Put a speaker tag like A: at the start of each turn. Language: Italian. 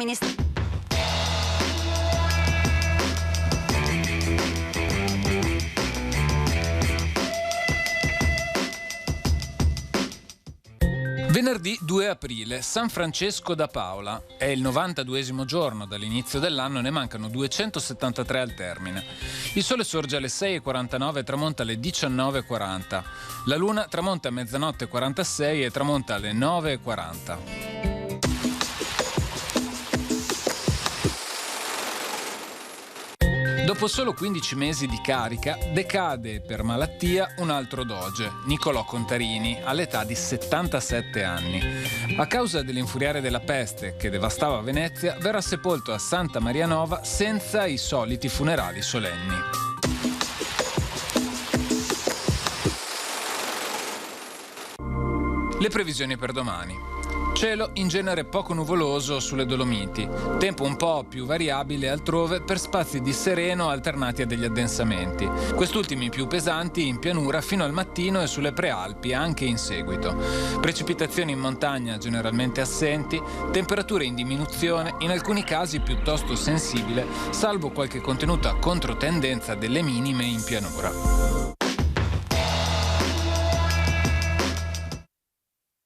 A: Ministro.
B: Venerdì 2 aprile, San Francesco da Paola. È il 92esimo giorno dall'inizio dell'anno, ne mancano 273 al termine. Il sole sorge alle 6:49 e tramonta alle 19:40. La luna tramonta a mezzanotte 46 e tramonta alle 9:40. Dopo solo 15 mesi di carica, decade per malattia un altro doge, Niccolò Contarini, all'età di 77 anni. A causa dell'infuriare della peste che devastava Venezia, verrà sepolto a Santa Maria Nova senza i soliti funerali solenni. Le previsioni per domani. Cielo in genere poco nuvoloso sulle Dolomiti, tempo un po' più variabile altrove per spazi di sereno alternati a degli addensamenti, quest'ultimi più pesanti in pianura fino al mattino e sulle prealpi anche in seguito. Precipitazioni in montagna generalmente assenti, temperature in diminuzione, in alcuni casi piuttosto sensibile, salvo qualche contenuta controtendenza delle minime in pianura.